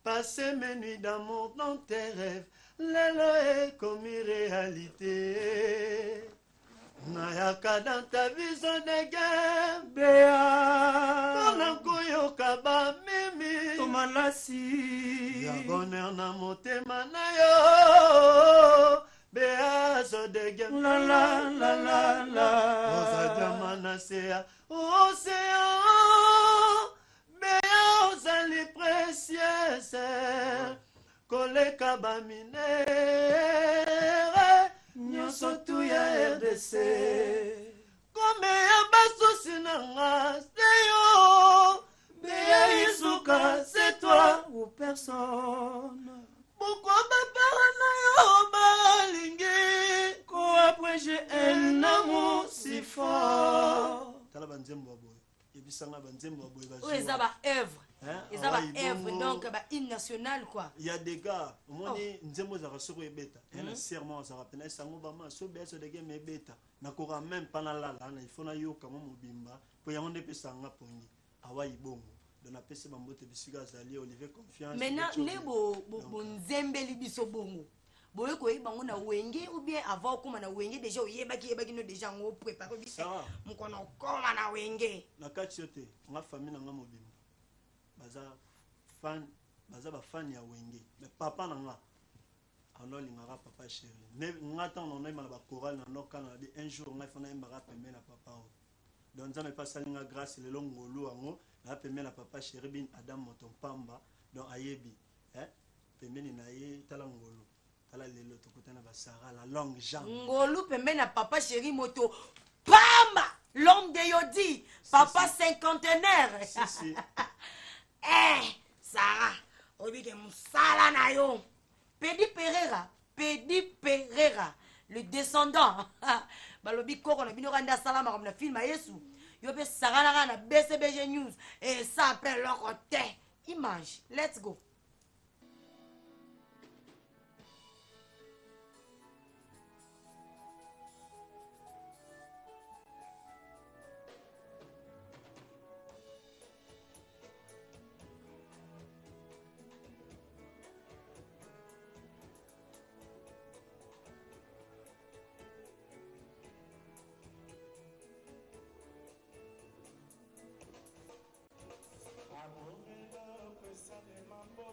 Passer mes nuits d'amour dans tes rêves, lelo est comme réalité. Nayaka dans ta vision de guerre, Béa Kona koyoka ba mimi Tomalasi ya bonheur na motema na yo. Béa zo de guerre, La la la la la Oza diama na sea océan. Béa ozali précieuse koleka ba minere nyonso tu ya RDC. Comme ya basusi na nga c'est yo. Béa isuka c'est toi ou personne. Pourquoi bapara na yo balingi Ko après j'ai un amour si fort. tala banzembo boy ebisanga banzembo boy Oui, ça va œuvre. Hein? Et ça va Ah ouais, œuvre, bongo. donc bah, hymne national quoi. Il y a des gars, moi nzembo za soko ebeta. Un serment za rapena sango bama so beso de game ebeta. Na kora même pas na la na il faut na yo kama mobimba. Po yango nde pesa nga pongi. Awa ibongo. Donc na pesa bambote bisiga zali Olivier Confiance. Maintenant les bo nzembeli biso bongo. Boye ko yibango na wenge ou bien avant koma na wenge déjà yebaki no déjà ngo préparer biso. Mkono koma na wenge. Na kati yote nga famille na nga mobimba. Baza fan baza ba fan ya wenge. Mais papa na nga anolinga papa chéri. Ne ngata on a ba chorale na nokana di un jour nga fana mbara pembe na papa o. Donc ça me passe linga grâce le longolo ango na pembe na papa chéri bin Adam Motompamba donc ayebi pembe ni na ye tala ngolo. Tala lelo tokutana ba Sarah la longue jambe. Ngolu pembe na papa chéri moto pamba l'homme de Yodi papa cinquantenaire. Si. Sarah obi de musala na yo. Pedi Pereira le descendant balobi koko na bino randa salama comme na film à Yesu yo be Sarah na BCBG News et ça appelle leur côté image. Let's go. Mambo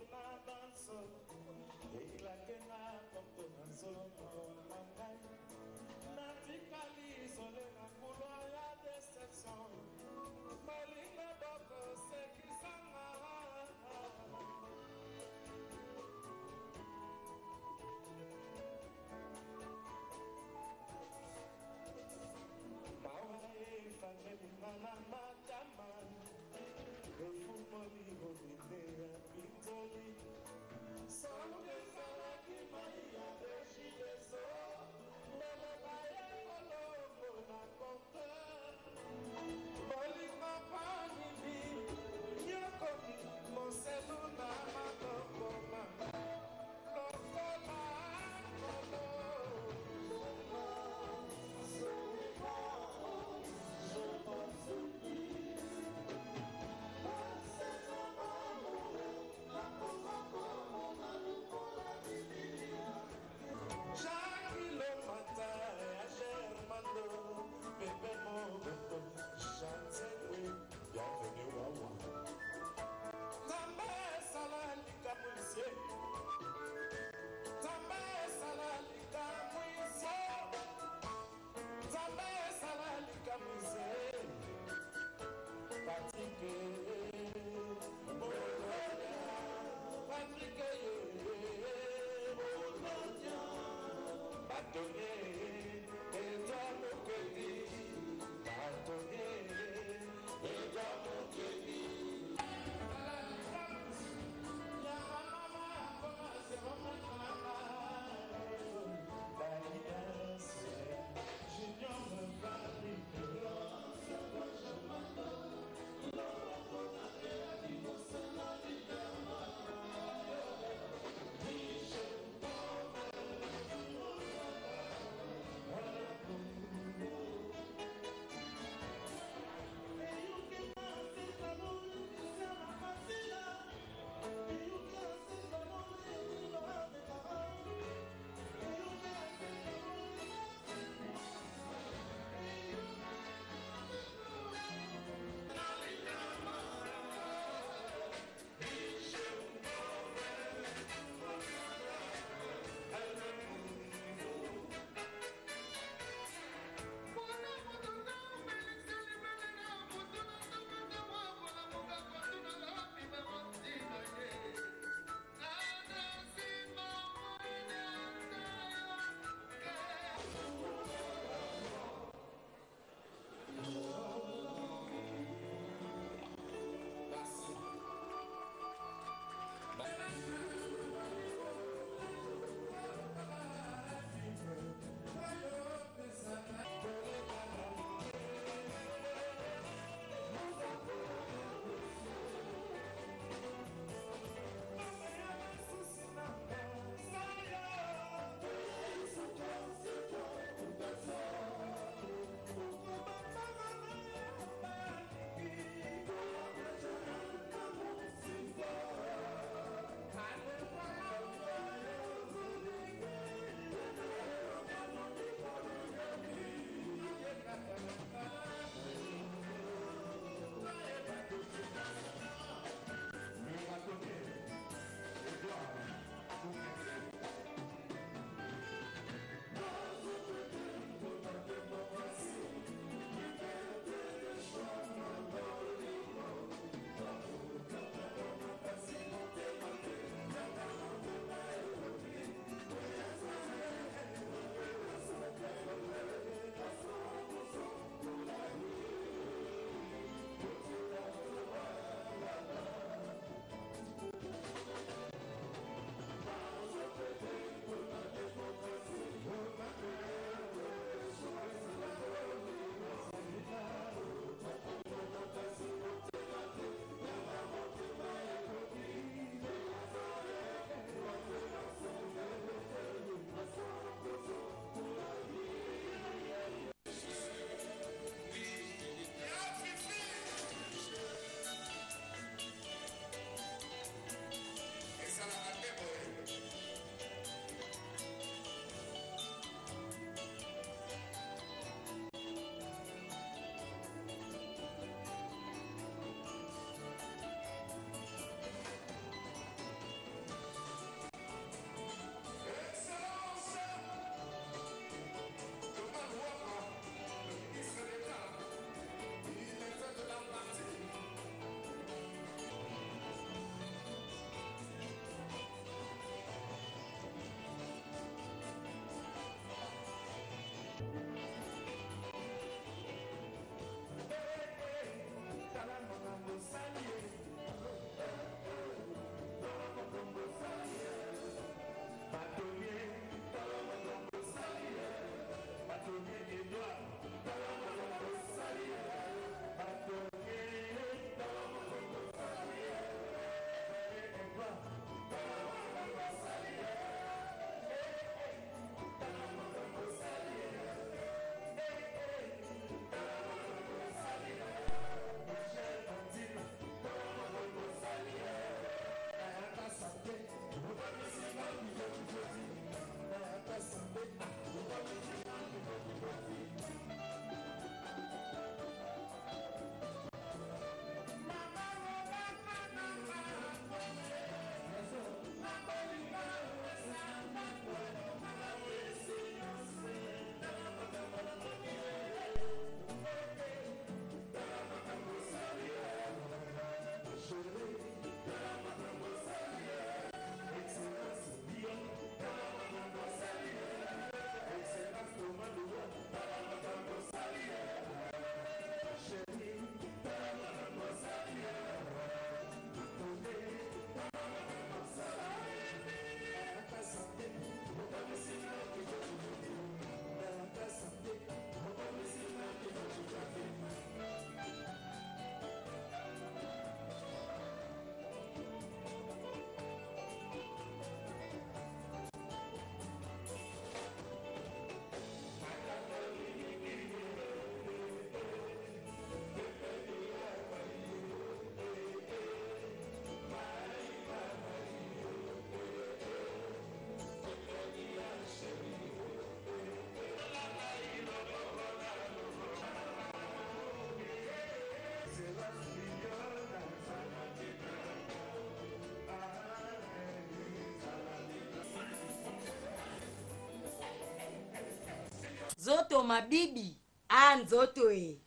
Zoto mabibi. Ah, nzoto e.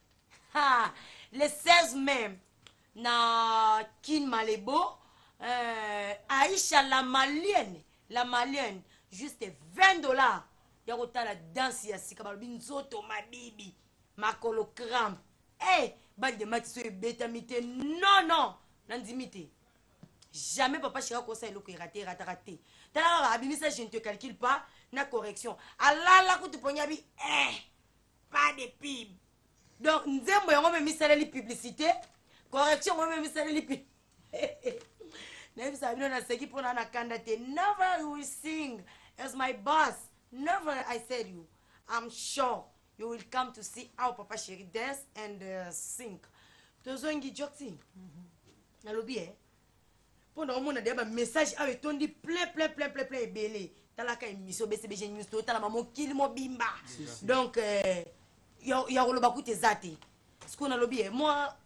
Ha, le 16 mai, na Kin Malebo, Aïcha la malienne, juste $20. Y'a la danse yasi, kabalobi nzoto mabibi, makolo crampe. Eh, bal de match bétamité, non, nandimité. Jamais papa chéra conseille le raté. T'as abimisa, je ne te calcule pas, na correction. Allah la koute ponyabi, pas de pib. Donc, nzembo yango me misala li publicité, correction moi me misala li pib. Never na seki pona na kandate. Never you will sing as my boss. Never, I said you. I'm sure you will come to see how Papa Chéri dance and sing. Tozongi jokti. Nalobi pendant mon a des message avec ton dit plein belé. Talaka émission BCBG News to tala maman kill mo bimba. Donc ya rolo bakute zate. Ce qu'on a lobby moi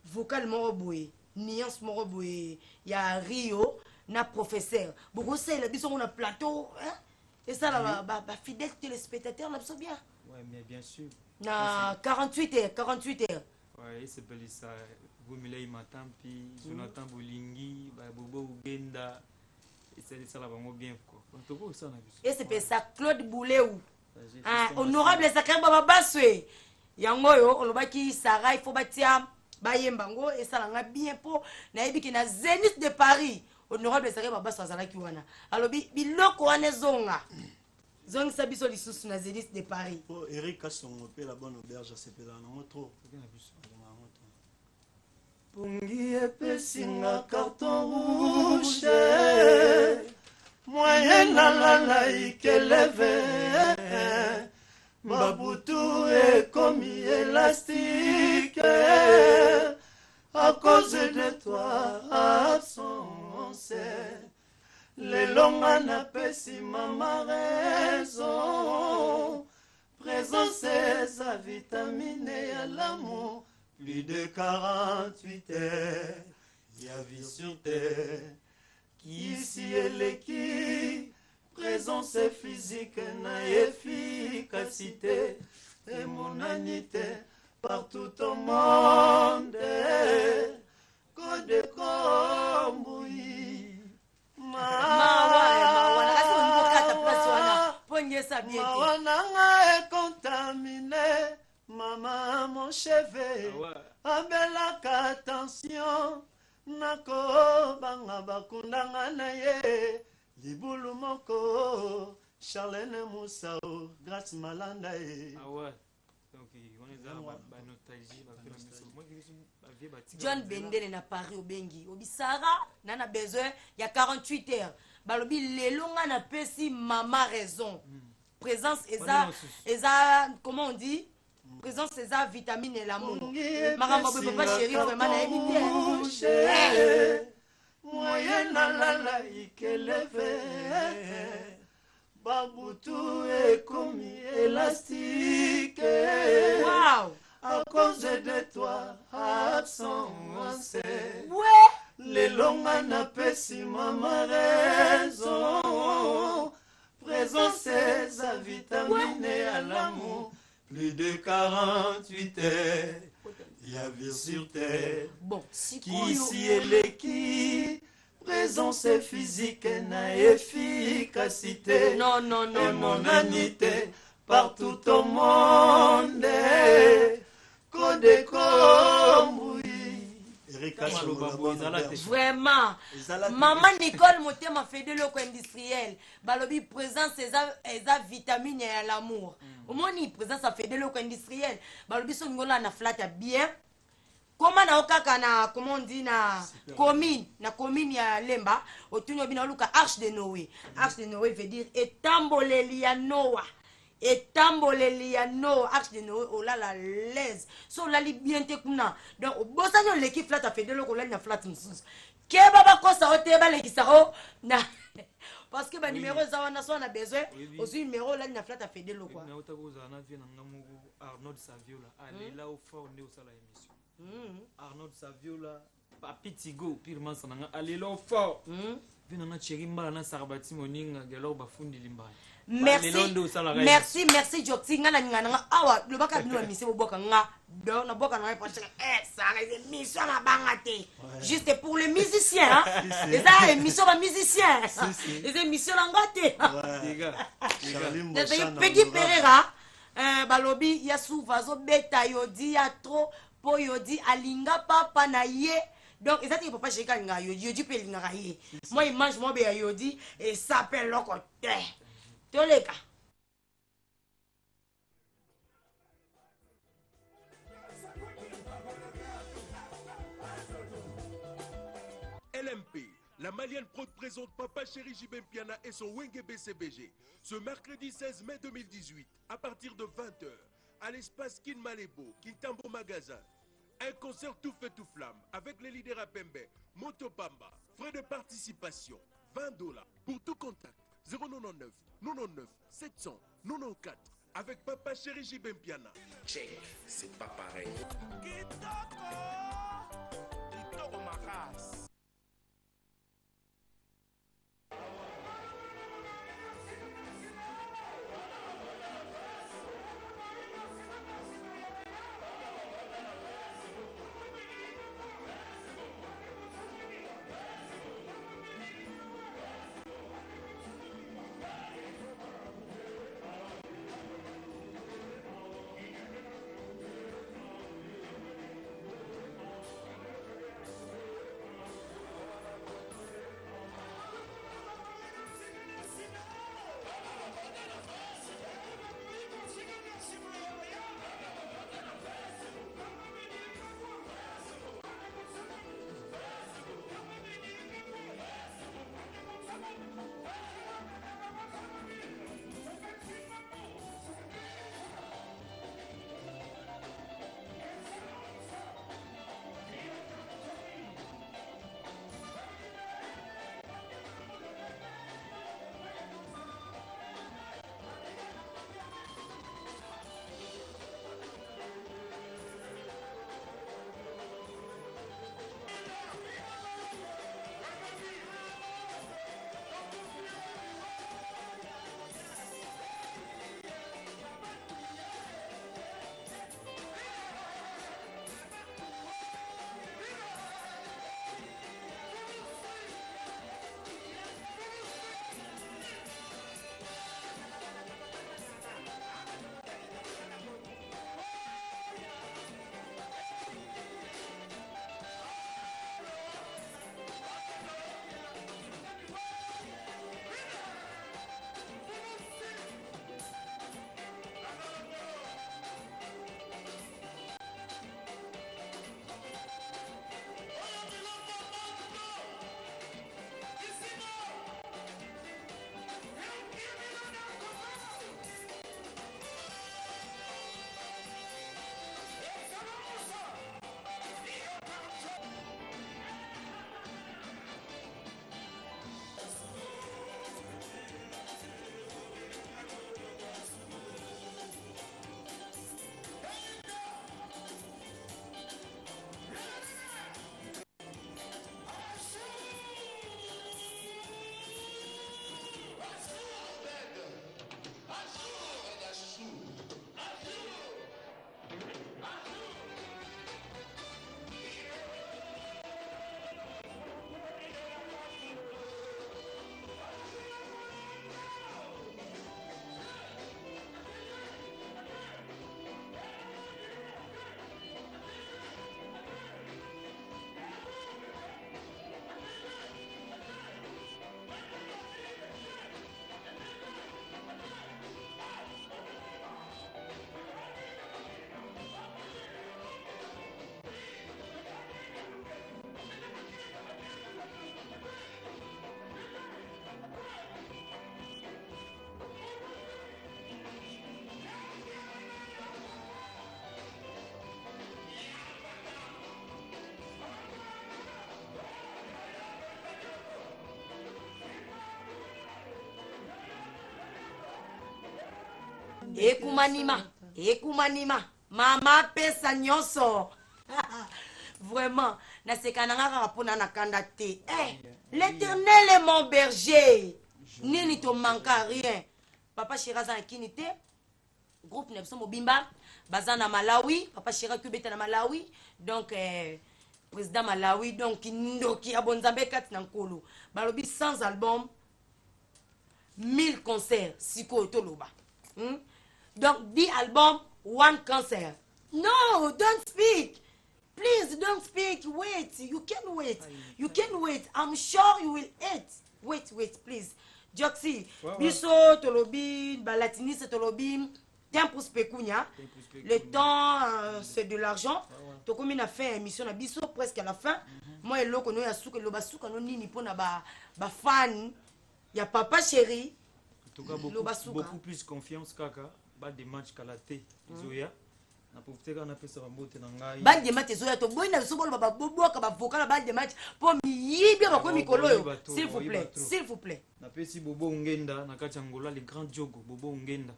vocal mo boy. Nuance moko boye ya Rio na professeur beaucoup c'est la biso on a plateau hein et ça là ba fidèle téléspectateur là bien ouais mais bien sûr na 48 heures ouais c'est belle ça vous milay matampi Jonathan Bolingi ba bobo ugenda et c'est ça là bango bien quoi on te voit ça na biso et c'est ça Claude Bouléou ah honorable sacré baba baswe yango yo on lobaki Sarah il faut batia bayembango et ça l'a bien pour nayebi ki na Zénith de Paris honorable sacré baba sazalaki wana alobi biloko wana zonga sa biso lisusu na Zénith de Paris oh Eric Kasongo pe la bonne auberge sepela na trop Pungi epesinga carton rouge moyen la ikeleve Babutu est comme élastique à cause de toi absence. Les longs anapesi mama raison. Présence sa vitamine à l'amour. Plus de 48 heures, y a vie sur terre. Qui ici est l'équipe? Présence physique na efficacité et monanité partout au monde. Code Komboui Mawananga est contaminé. Maman mon cheveu abelaka attention Nako banga bakundanga na ye Libulu moko, Charlène Moussao, Grace Malanda e. Ah ouais. Donc on est dans la nostalgie, John Bendele na Paris au Bengi. Obisara nana besoin il y a 48 heures. Balobi lelonga na pesi mama raison. Présence eza comment on dit? Présence eza vitamine et l'amour. Maramba papa chéri vraiment na éviter. Moyen la ikeleve Babutu est comme élastique Wow à cause de toi absence ouais les longs anapesi mama raison présence sa vitamine à l'amour plus de 48 heures il y a vie sur terre. Bon, qui ici est l'équipe, présence physique na efficacité. Non, monanité partout au monde. Code Komboui. Vraiment. Maman Nicole Motema fait de l'eau industriel. Balobi présence eza vitamine et l'amour. Au moins ni présence ça fait de l'eau industriel. Balobi so ngola na flat bien. Comment na okaka na comment on dit na commune ya Lemba, otunyo bina luka arche de Noé. Arche de Noé veut dire etamboleli ya Noah. Arche de Noé oh là la l'aise. So la li bien te kuna. Donc bosa nyo l'équipe flat a fait de l'eau la na flat msus. Ke baba ko sa oteba lekisaro na parce que ba numéro za wana so na besoin aussi numéro là na flat a fait de l'eau quoi. Mais otakoza na vie na ngamugo Arnaud Saviola. Allez là au fort né au sala émission. Arnaud Saviola papi tigo pirement sananga alelo fort venanga chéri mbala na sarabati moninga gelo bafundi limbala merci Jokti nga na nga awa le baka bino mise boboka nga do na boka na pas ça émission na bangate juste pour les musiciens les émissions ba musiciens les émissions la ngate Peggy Pereira balobi ya souva zo beta yodi ya trop po yodi alinga papa na ye. Donc, ils ont papa chez Kanga, Yodi Pelingaraye. Moi, il mange mon bé Yodi et s'appelle le côté. Tous les cas. LMP, la Malienne Prod présente Papa Chéri JB Piana et son Wenge BCBG ce mercredi 16 mai 2018 à partir de 20h à l'espace Kin Malebo, Kintambo Magasin. Un concert tout feu tout flamme avec les leaders à Pembe, Motopamba. Frais de participation, $20. Pour tout contact, 099 99 794 avec Papa Chéri JB Piana. Check, c'est pas pareil. Kitoko Maras. Ekumanima mama pesa nyonso Vraiment, naseka nanga rapona nakanda te. L'Éternel est mon berger. Nini to manka rien. Papa Shiraza Kinité, groupe Nepson Mobimba, Bazana Malawi, Papa Shira Kubeta na Malawi, donc président Malawi, donc Ndoki Abonzambe Kat Nankolo. Balobi sans album, 1000 concerts, Siko Toloba. Donc 10 albums, 1 concert. No, don't speak. Please don't speak. Wait. You can wait. You can wait. I'm sure you will eat. Wait, please. Joxy, biso tolobi, balatiniste tolobi, temps pour spekunya. Le temps, c'est de l'argent. To comme on a fait émission na biso presque à la fin. Moi et l'autre nous ya souka lo basuka no nini pona ba fan. Ya papa chéri. En tout cas beaucoup plus confiance kaka. Ba des matchs kalaté. Zoya. Na profiter quand on a fait ça rambote na ngai. Ba des matchs zoya to boy na biso bolo ba bobo ka ba vocal ba des matchs pour mi yibia ba ko mikolo yo. S'il vous plaît. Na pesi Bobo Ngenda na kati Angola les grands jogo Bobo Ngenda.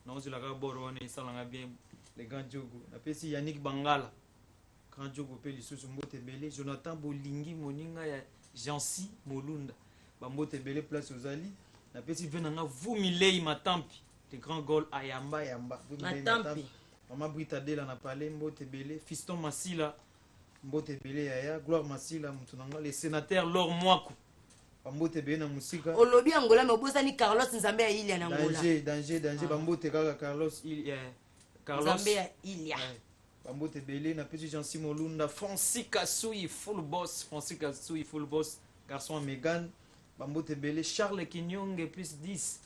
Na ozi la ka boro wana isalanga bien les grands jogo. Na pesi Yannick Bangala. Grand jogo pe lisusu mbote belé Jonathan Bolingi moninga ya Jansi Molunda. Ba mbote belé place ozali. Na pesi venanga Vumilei Matampi. Les grands goals Ayamba Yamba. Matampi. Maman Brita Dela na parlé mbote belé Fiston Masila mbote belé yaya Gloire Masila mutunanga les sénateurs Lor Mwako. Bambote belé na musika. Olobi Angola no bosani Carlos Nzambe ya Ilia na Angola. Danger bambote kaka Carlos Nzambe ya Ilia. Bambote belé na petit Jean Simon Lunda Francis Kassoui full boss garçon à Megan bambote belé Charles Kinyonge plus 10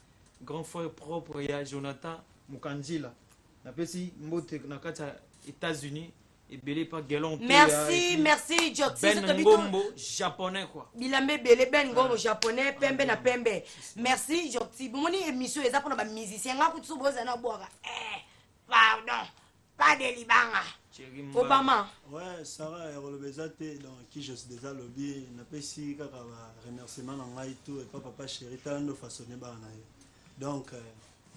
grand frère propre ya Jonathan Mukanjila. Na pesi mbote na kata États-Unis et belé pas Gelon. Merci Joxy. Ben Ngombo japonais quoi. Bilambe belé Ben Ngombo japonais pembe na pembe. Merci Joxy. Moni émission eza pona ba musicien nga kutsu boza na boga. Pardon. Pas de libanga. Obama. Ouais, Sarah Erolobezate dans qui je suis déjà lobby na pesi kaka ba remerciement na ngai tout et papa chéri tando façonner ba na yo. Donc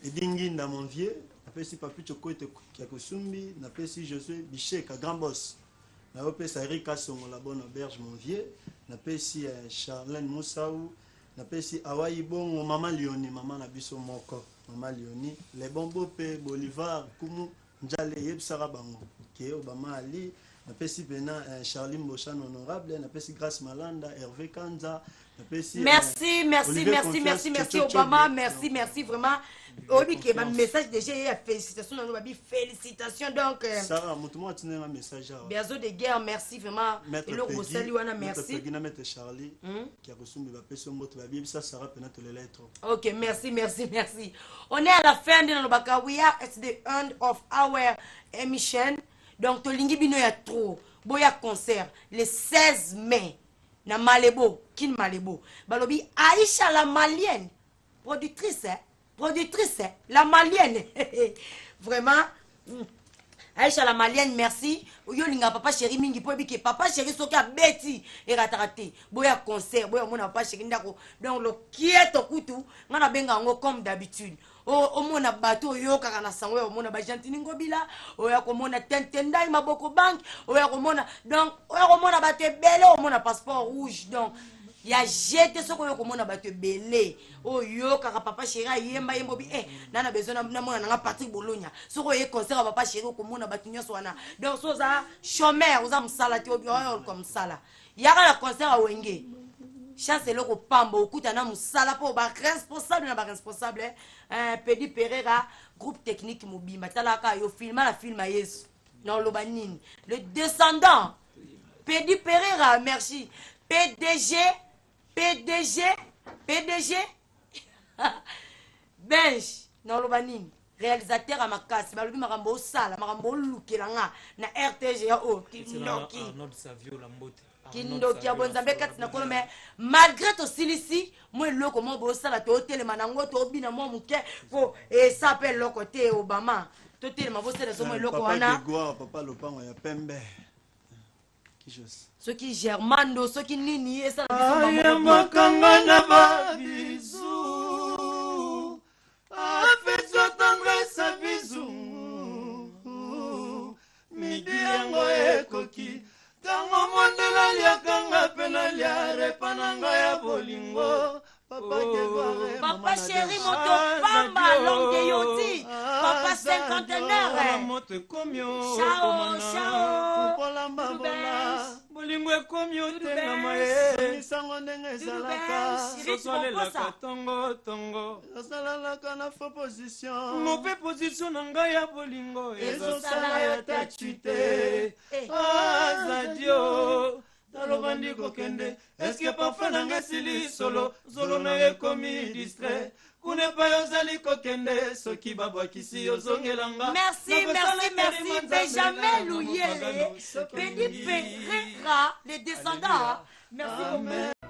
edingi na mon vieux napesi papi chokote kia kusumbi napesi Josué Bicheka grand boss na opesa Erika Songo la bonne auberge mon vieux napesi Charlène Moussaou napesi Hawaii bongo maman Lioni maman na biso moko maman Lioni les bombo pe Bolivar kumu njale yebsara bango ke Obama Ali napesi pena Charlie Mbochan honorable napesi Grace Malanda Hervé Kanza napesi merci Obama merci vraiment. Obi ke ba message déjà ya félicitations na babi félicitations donc ça mutumo atine un message biazo de guerre merci vraiment et le Rosali wana merci Peggy na mettre Charlie qui a reçu ba peso mbote ba bibi ça sera peut-être les lettres. OK merci on est à la fin de notre baka we are at the end of our emission donc to lingi bino ya trop boya concert le 16 mai na Malebo Kin Malebo balobi Aïcha la malienne productrice, la malienne. Vraiment. Aïcha la malienne, merci. Yolinga papa chéri mingi po biki papa chéri soka beti et ratarate. Boya concert, boya mona papa chéri ndako. Donc le kieto kutu, ngana benga ngo comme d'habitude. O mona bateau yo kaka na sango o mona ba gentini ngobila, o ya ko mona tentendai maboko bank, o ya ko mona donc o ya ko mona bateau belé, o mona passeport rouge donc ya jeté soko yo komona bato belé oyo kaka papa chéri yemba yembobi nana besoin na mona nga Patrick Bologna soko ye concert papa chéri komona bato nyoso wana donc so za chômeur oza musala ti obi oyo comme sala yaka la concert a wenge chance loko pamba okuta na musala po ba responsable Pedi Pereira groupe technique mobimba talaka yo filma la filma yesu non lobanini le descendant Pedi Pereira merci PDG Benj non lobanini réalisateur à makasi balobi makambo sala makambo lukelanga na RTG Kindoki ya bonzambe kati na kono mais malgré to silisi moi loko mo bo sala to telema nango to bina mo muke po ça appelle le côté Obama to telema bo sala so moi loko wana papa lopango ya pembe ceux qui germando ceux qui nini et ça makanga na ba bisou afeso tendresse à bisou midi yango ekoki tango papa na ngai ya bolingo papa Kevoire Papa chéri, moto pamba longue yoti. Papa cinquantenaire. moto komio Ciao, ciao. polamba bona bolingo ekomi otengama ye misango ndenge Chéri, ezalaka tu sosalelaka comprends tongo osalalaka na faux position mope position na ngai ya bolingo ezosala ya tachi te azadio taloba ndi kokende eske parfum na ngai esili solo zolo na ye ekomi distrait kuna epai ozali kokende soki babwakisi ozongelanga Merci, merci, merci. Benjamin Louyele. Béni Pereira, les descendants. Merci beaucoup.